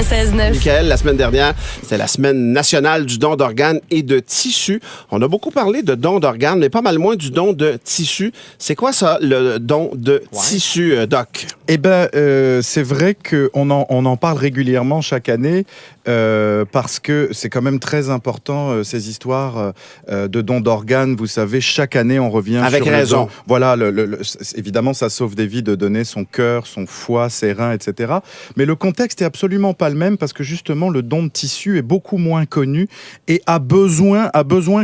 96.9. Michael, la semaine dernière, c'était la semaine nationale du don d'organes et de tissus. On a beaucoup parlé de don d'organes, mais pas mal moins du don de tissus. C'est quoi ça, le don de tissus, Doc? Eh bien, c'est vrai qu'on en parle régulièrement chaque année parce que c'est quand même très important, ces histoires de dons d'organes. Vous savez, chaque année, on revient avec sur raison. Le don. Voilà, évidemment, ça sauve des vies de donner son cœur, son foie, ses reins, etc. Mais le contexte est absolument pas le même parce que justement, le don de tissu est beaucoup moins connu et a besoin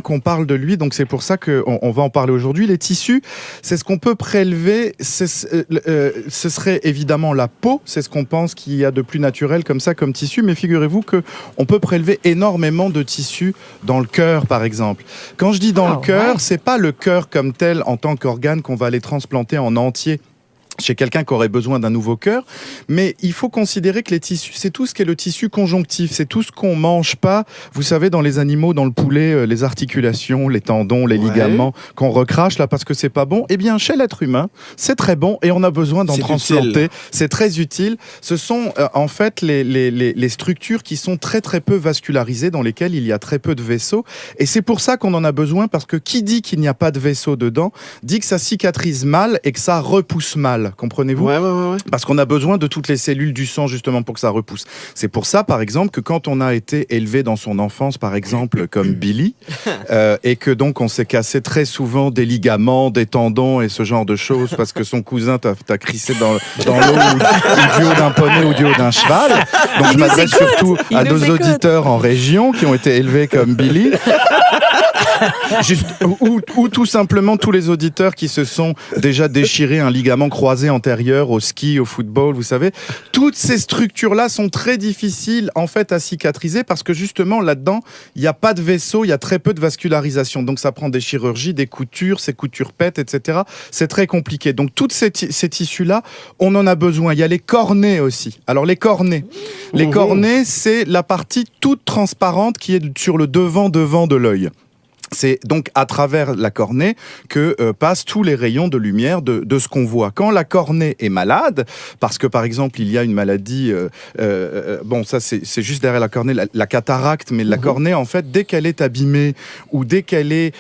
qu'on parle de lui. Donc, c'est pour ça qu'on va en parler aujourd'hui. Les tissus, c'est ce qu'on peut prélever. Ce serait évidemment la peau. C'est ce qu'on pense qu'il y a de plus naturel comme ça, comme tissu. Mais figurez-vous qu'on peut prélever énormément de tissus dans le cœur, par exemple. Quand je dis dans le cœur, c'est pas le cœur comme tel en tant qu'organe qu'on va aller transplanter en entier chez quelqu'un qui aurait besoin d'un nouveau cœur, mais il faut considérer que les tissus, c'est tout ce qui est le tissu conjonctif, c'est tout ce qu'on mange pas, vous savez, dans les animaux, dans le poulet, les articulations, les tendons, les ligaments, qu'on recrache là parce que c'est pas bon. Eh bien, chez l'être humain, c'est très bon et on a besoin d'en transplanter. C'est très utile. Ce sont en fait les structures qui sont très très peu vascularisées, dans lesquelles il y a très peu de vaisseaux, et c'est pour ça qu'on en a besoin, parce que qui dit qu'il n'y a pas de vaisseaux dedans, dit que ça cicatrise mal et que ça repousse mal. Comprenez-vous ? Ouais. Parce qu'on a besoin de toutes les cellules du sang justement pour que ça repousse. C'est pour ça, par exemple, que quand on a été élevé dans son enfance, par exemple, comme Billy, et que donc on s'est cassé très souvent des ligaments, des tendons et ce genre de choses, parce que son cousin t'a crissé dans l'eau ou du haut d'un poney ou du haut d'un cheval. Donc je m'adresse surtout à nos auditeurs en région qui ont été élevés comme Billy. Ou tout simplement tous les auditeurs qui se sont déjà déchirés un ligament croisé antérieur au ski, au football, vous savez. Toutes ces structures-là sont très difficiles en fait à cicatriser parce que justement là-dedans, il n'y a pas de vaisseau, il y a très peu de vascularisation. Donc ça prend des chirurgies, des coutures, ces coutures pètent, etc. C'est très compliqué. Donc toutes ces tissus-là, on en a besoin. Il y a les cornets aussi. Alors les cornets, c'est la partie toute transparente qui est sur le devant de l'œil. C'est donc à travers la cornée que passent tous les rayons de lumière de ce qu'on voit. Quand la cornée est malade, parce que par exemple il y a une maladie, bon ça c'est juste derrière la cornée, la cataracte, mais la cornée en fait dès qu'elle est abîmée ou dès qu'elle est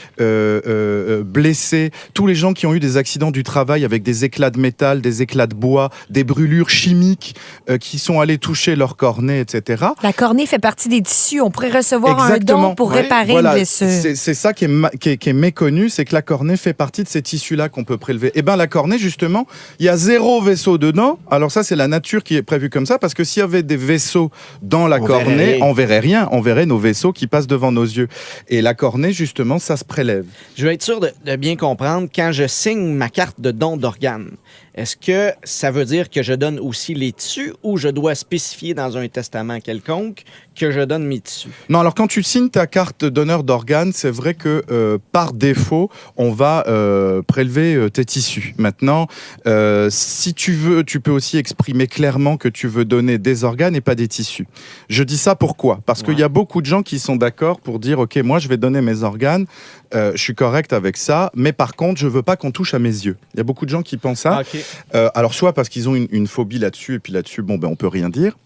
blessée, tous les gens qui ont eu des accidents du travail avec des éclats de métal, des éclats de bois, des brûlures chimiques qui sont allées toucher leur cornée, etc. La cornée fait partie des tissus. On pourrait recevoir un don pour réparer une blessure. C'est ça qui est méconnu, c'est que la cornée fait partie de ces tissus-là qu'on peut prélever. Et bien la cornée, justement, il y a 0 vaisseau dedans. Alors ça, c'est la nature qui est prévue comme ça, parce que s'il y avait des vaisseaux dans la cornée, on verrait rien. On verrait nos vaisseaux qui passent devant nos yeux. Et la cornée, justement, ça se prélève. Je veux être sûr de bien comprendre, quand je signe ma carte de don d'organes, est-ce que ça veut dire que je donne aussi les tissus ou je dois spécifier dans un testament quelconque que je donne mes tissus? Non, alors quand tu signes ta carte de donneur d'organes, c'est vrai que par défaut, on va prélever tes tissus. Maintenant, si tu veux, tu peux aussi exprimer clairement que tu veux donner des organes et pas des tissus. Je dis ça pourquoi ? Parce qu'il y a beaucoup de gens qui sont d'accord pour dire « Ok, moi je vais donner mes organes, je suis correct avec ça, mais par contre, je veux pas qu'on touche à mes yeux. » Il y a beaucoup de gens qui pensent ça. Okay. Alors soit parce qu'ils ont une phobie là-dessus, et puis là-dessus, bon, ben, on peut rien dire.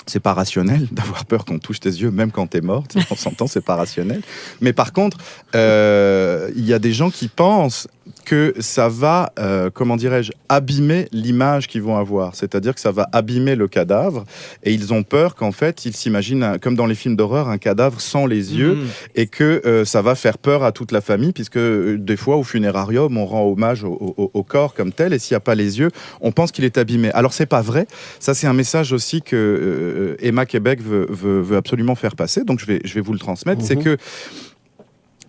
C'est pas rationnel d'avoir peur qu'on touche tes yeux, même quand t'es mort. On s'entend, c'est pas rationnel. Mais par contre, il y a des gens qui pensent que ça va, comment dirais-je, abîmer l'image qu'ils vont avoir. C'est-à-dire que ça va abîmer le cadavre. Et ils ont peur qu'en fait, ils s'imaginent, comme dans les films d'horreur, un cadavre sans les yeux. Et que ça va faire peur à toute la famille, puisque des fois, au funérarium, on rend hommage au corps comme tel. Et s'il n'y a pas les yeux, on pense qu'il est abîmé. Alors, c'est pas vrai. Ça, c'est un message aussi que Emma Québec veut absolument faire passer, donc je vais vous le transmettre, c'est que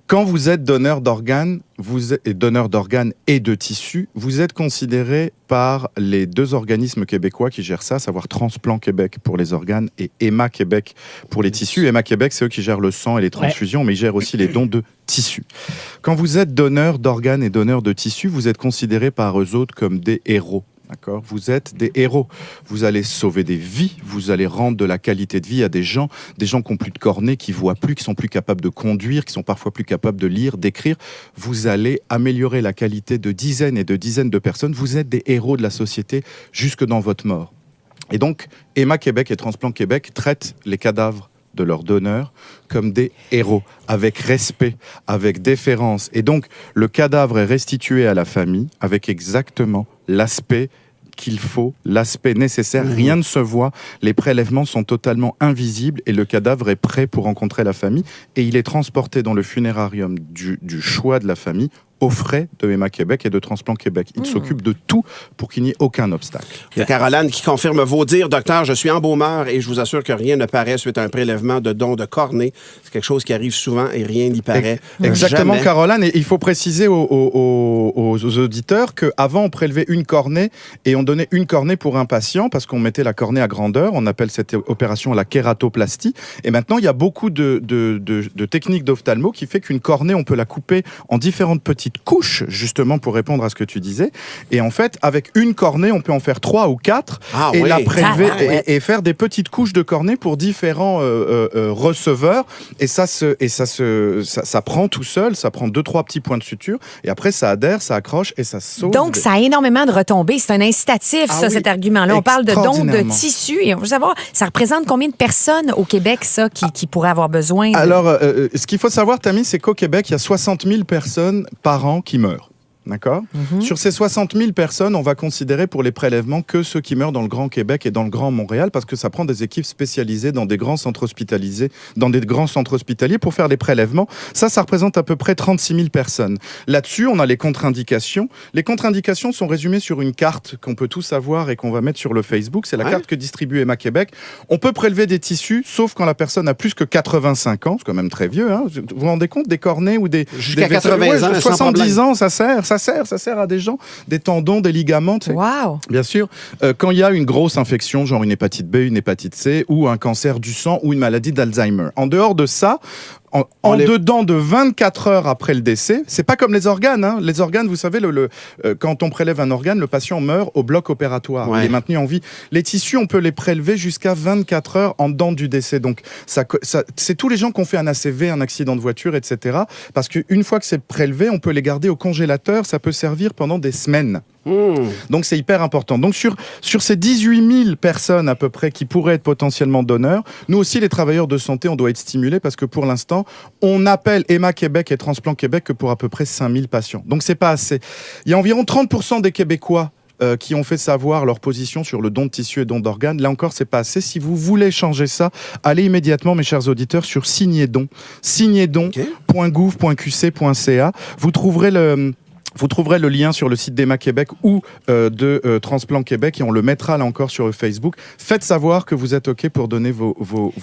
quand vous êtes donneur d'organes, et de tissus, vous êtes considéré par les 2 organismes québécois qui gèrent ça, à savoir Transplant Québec pour les organes et Emma Québec pour les tissus. Emma Québec, c'est eux qui gèrent le sang et les transfusions, mais ils gèrent aussi les dons de tissus. Quand vous êtes donneur d'organes et donneur de tissus, vous êtes considéré par eux autres comme des héros. D'accord ? Vous êtes des héros. Vous allez sauver des vies, vous allez rendre de la qualité de vie à des gens qui n'ont plus de cornée, qui voient plus, qui sont plus capables de conduire, qui sont parfois plus capables de lire, d'écrire. Vous allez améliorer la qualité de dizaines et de dizaines de personnes. Vous êtes des héros de la société jusque dans votre mort. Et donc, Emma Québec et Transplant Québec traitent les cadavres de leurs donneurs comme des héros, avec respect, avec déférence. Et donc, le cadavre est restitué à la famille avec exactement l'aspect qu'il faut, l'aspect nécessaire. Rien ne se voit, les prélèvements sont totalement invisibles et le cadavre est prêt pour rencontrer la famille. Et il est transporté dans le funérarium du choix de la famille, aux frais de Emma Québec et de Transplant Québec. Ils s'occupent de tout pour qu'il n'y ait aucun obstacle. Il y a Caroline qui confirme vos dires. Docteur, je suis embaumeur et je vous assure que rien ne paraît suite à un prélèvement de don de cornée. C'est quelque chose qui arrive souvent et rien n'y paraît. Exactement, jamais. Caroline. Et il faut préciser aux auditeurs qu'avant, on prélevait une cornée et on donnait une cornée pour un patient parce qu'on mettait la cornée à grandeur. On appelle cette opération la kératoplastie. Et maintenant, il y a beaucoup de techniques d'ophtalmo qui fait qu'une cornée, on peut la couper en différentes petites couches, justement pour répondre à ce que tu disais. Et en fait, avec une cornée, on peut en faire 3 ou 4 la prélever et faire des petites couches de cornée pour différents receveurs. Et ça prend tout seul, ça prend 2-3 petits points de suture. Et après, ça adhère, ça accroche et ça sauve. Donc, ça a énormément de retombées. C'est un incitatif, cet argument-là. On parle de dons de tissus. Et on veut savoir, ça représente combien de personnes au Québec, ça, qui pourraient avoir besoin de... Alors, ce qu'il faut savoir, Tammy, c'est qu'au Québec, il y a 60 000 personnes par an qui meurent. D'accord ? Sur ces 60 000 personnes, on va considérer pour les prélèvements que ceux qui meurent dans le Grand Québec et dans le Grand Montréal, parce que ça prend des équipes spécialisées dans des grands centres hospitaliers pour faire les prélèvements. Ça représente à peu près 36 000 personnes. Là-dessus, on a les contre-indications. Les contre-indications sont résumées sur une carte qu'on peut tous avoir et qu'on va mettre sur le Facebook. C'est la carte que distribue Emma Québec. On peut prélever des tissus, sauf quand la personne a plus que 85 ans. C'est quand même très vieux. Hein. Vous vous rendez compte des cornets ou des... Jusqu'à 80 ans, 70 ans, ça sert. Ça sert à des gens, des tendons, des ligaments. Wow. Bien sûr. Quand il y a une grosse infection, genre une hépatite B, une hépatite C, ou un cancer du sang, ou une maladie d'Alzheimer. En dehors de ça, dedans de 24 heures après le décès, c'est pas comme les organes. Hein. Les organes, vous savez, quand on prélève un organe, le patient meurt au bloc opératoire. Il est maintenu en vie. Les tissus, on peut les prélever jusqu'à 24 heures en dedans du décès. Donc, c'est tous les gens qui ont fait un ACV, un accident de voiture, etc. Parce qu'une fois que c'est prélevé, on peut les garder au congélateur. Ça peut servir pendant des semaines. Donc c'est hyper important. Donc sur ces 18 000 personnes à peu près qui pourraient être potentiellement donneurs, nous aussi les travailleurs de santé, on doit être stimulés parce que pour l'instant, on appelle Emma Québec et Transplant Québec que pour à peu près 5 000 patients. Donc c'est pas assez. Il y a environ 30% des Québécois qui ont fait savoir leur position sur le don de tissus et don d'organes. Là encore, c'est pas assez. Si vous voulez changer ça, allez immédiatement, mes chers auditeurs, sur Signez-Don. Signez-Don.gouv.qc.ca. Vous trouverez le lien sur le site d'Emma Québec ou de Transplant Québec et on le mettra là encore sur Facebook. Faites savoir que vous êtes OK pour donner vos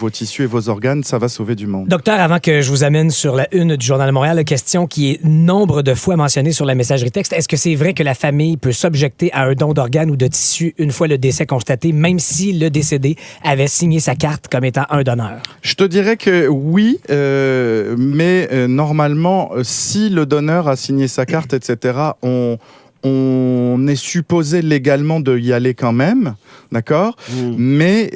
tissus et vos organes. Ça va sauver du monde. Docteur, avant que je vous amène sur la une du Journal de Montréal, la question qui est nombre de fois mentionnée sur la messagerie texte, est-ce que c'est vrai que la famille peut s'objecter à un don d'organes ou de tissus une fois le décès constaté, même si le décédé avait signé sa carte comme étant un donneur? Je te dirais que oui, mais normalement, si le donneur a signé sa carte, etc., on est supposé légalement de y aller quand même, d'accord ? Mais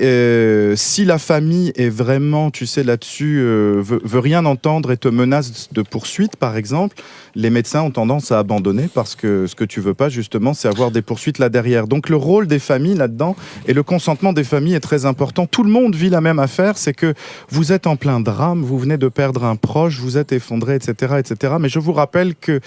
si la famille est vraiment, tu sais, là-dessus, veut rien entendre et te menace de poursuite, par exemple, les médecins ont tendance à abandonner parce que ce que tu veux pas, justement, c'est avoir des poursuites là derrière. Donc le rôle des familles là-dedans et le consentement des familles est très important. Tout le monde vit la même affaire, c'est que vous êtes en plein drame, vous venez de perdre un proche, vous êtes effondré, etc., etc. Mais je vous rappelle que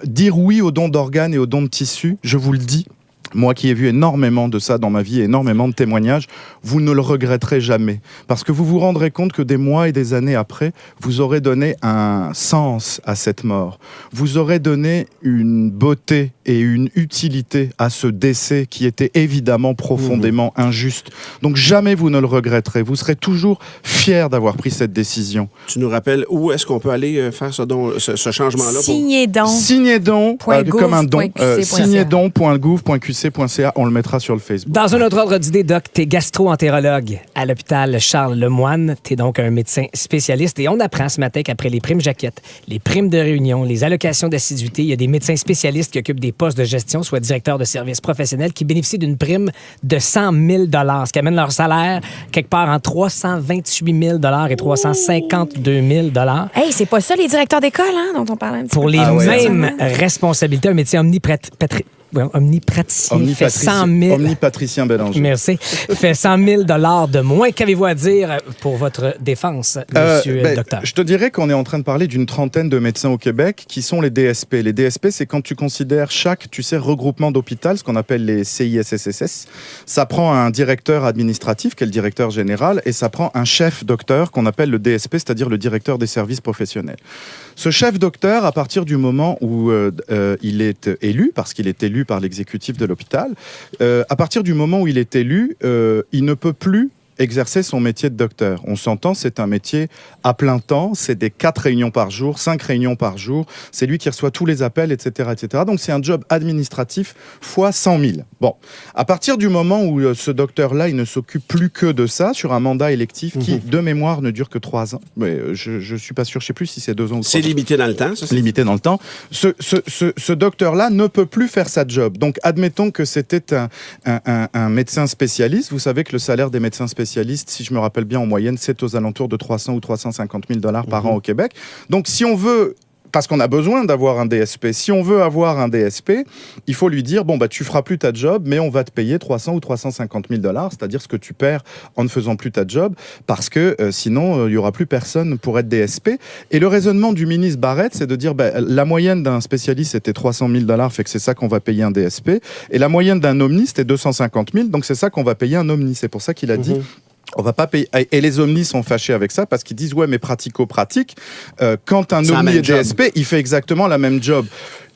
dire oui au don d'organes et au don de tissus, je vous le dis, moi qui ai vu énormément de ça dans ma vie, énormément de témoignages, vous ne le regretterez jamais. Parce que vous vous rendrez compte que des mois et des années après, vous aurez donné un sens à cette mort. Vous aurez donné une beauté et une utilité à ce décès qui était évidemment profondément injuste. Donc jamais vous ne le regretterez. Vous serez toujours fiers d'avoir pris cette décision. Tu nous rappelles où est-ce qu'on peut aller faire ce changement-là? Signez-don. Signez-don, comme un don. Signez-don.gouv.qc.ca. On le mettra sur le Facebook. Dans un autre ordre d'idée, Doc, t'es gastro-entérologue à l'hôpital Charles-Lemoine. T'es donc un médecin spécialiste. Et on apprend ce matin qu'après les primes jaquettes, les primes de réunion, les allocations d'assiduité, il y a des médecins spécialistes qui occupent des postes de gestion, soit directeurs de services professionnels, qui bénéficient d'une prime de 100 000 $, ce qui amène leur salaire quelque part entre 328 000 $ et 352 000 $. Hey, c'est pas ça les directeurs d'école, hein, dont on parlait un petit peu. Pour les mêmes responsabilités, un métier omnipraticien, fait 100 000... Omnipatricien Bélanger. Merci. Fait 100 000 $ de moins. Qu'avez-vous à dire pour votre défense, monsieur le docteur? Je te dirais qu'on est en train de parler d'une trentaine de médecins au Québec qui sont les DSP. Les DSP, c'est quand tu considères chaque, regroupement d'hôpital, ce qu'on appelle les CISSSS. Ça prend un directeur administratif, qui est le directeur général, et ça prend un chef docteur qu'on appelle le DSP, c'est-à-dire le directeur des services professionnels. Ce chef docteur, à partir du moment où il est élu, parce qu'il est élu par l'exécutif de l'hôpital, à partir du moment où il est élu, il ne peut plus exercer son métier de docteur. On s'entend, c'est un métier à plein temps, c'est des 4 réunions par jour, 5 réunions par jour, c'est lui qui reçoit tous les appels, etc., etc. Donc c'est un job administratif fois 100 000. Bon, à partir du moment où ce docteur-là, il ne s'occupe plus que de ça, sur un mandat électif qui, de mémoire, ne dure que 3 ans. Mais je suis pas sûr, je sais plus si c'est 2 ans ou 3 ans. C'est limité dans le temps, ça? Limité dans le temps. Ce docteur-là ne peut plus faire sa job. Donc admettons que c'était un médecin spécialiste. Vous savez que le salaire des médecins spécialistes, si je me rappelle bien, en moyenne, c'est aux alentours de 300 ou 350 000 $ par an au Québec. Donc, si on veut... Parce qu'on a besoin d'avoir un DSP. Si on veut avoir un DSP, il faut lui dire, tu feras plus ta job, mais on va te payer 300 ou 350 000 $, c'est-à-dire ce que tu perds en ne faisant plus ta job, parce que sinon, il n'y aura plus personne pour être DSP. Et le raisonnement du ministre Barrette, c'est de dire, la moyenne d'un spécialiste, c'était 300 000 $, fait que c'est ça qu'on va payer un DSP. Et la moyenne d'un omni, c'était 250 000, donc c'est ça qu'on va payer un omni. C'est pour ça qu'il a dit... On va pas payer. Et les omnis sont fâchés avec ça parce qu'ils disent mais pratico-pratique, quand un omni est DSP, il fait exactement la même job.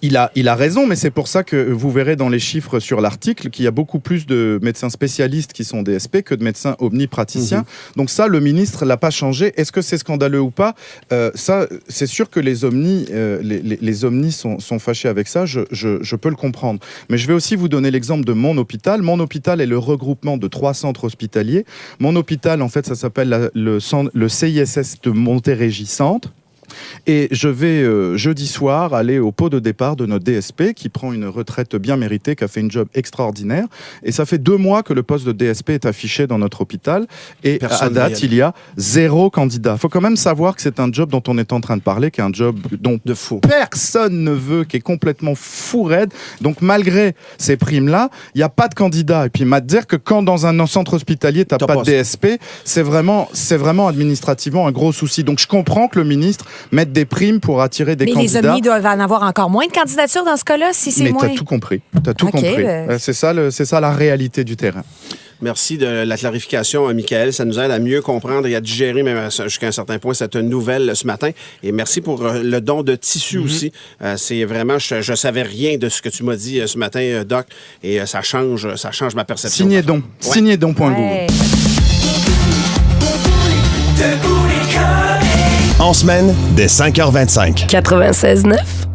Il a raison, mais c'est pour ça que vous verrez dans les chiffres sur l'article qu'il y a beaucoup plus de médecins spécialistes qui sont DSP que de médecins omnipraticiens. Donc ça, le ministre l'a pas changé. Est-ce que c'est scandaleux ou pas? Ça, c'est sûr que les omnis sont fâchés avec ça. Je peux le comprendre. Mais je vais aussi vous donner l'exemple de mon hôpital. Mon hôpital est le regroupement de 3 centres hospitaliers. Mon hôpital, en fait, ça s'appelle le CISS de Montérégie Centre. Et je vais jeudi soir aller au pot de départ de notre DSP qui prend une retraite bien méritée, qui a fait une job extraordinaire. Et ça fait 2 mois que le poste de DSP est affiché dans notre hôpital. Et à date, il y a 0 candidat. Il faut quand même savoir que c'est un job dont on est en train de parler, qui est un job dont personne ne veut, qui est complètement fou raide. Donc malgré ces primes-là, il n'y a pas de candidat. Et puis il m'a dit que quand dans un centre hospitalier, tu n'as pas de DSP, c'est vraiment administrativement un gros souci. Donc je comprends que le ministre mettre des primes pour attirer des candidats. Mais les omnis doivent en avoir encore moins de candidatures dans ce cas-là, si c'est moins... Mais t'as tout compris. C'est ça la réalité du terrain. Merci de la clarification, Michael. Ça nous aide à mieux comprendre et à digérer, même jusqu'à un certain point, cette nouvelle ce matin. Et merci pour le don de tissu aussi. C'est vraiment, je savais rien de ce que tu m'as dit ce matin, Doc, et ça change ma perception. Signez don.gouv. En semaine, dès 5h25. 96.9.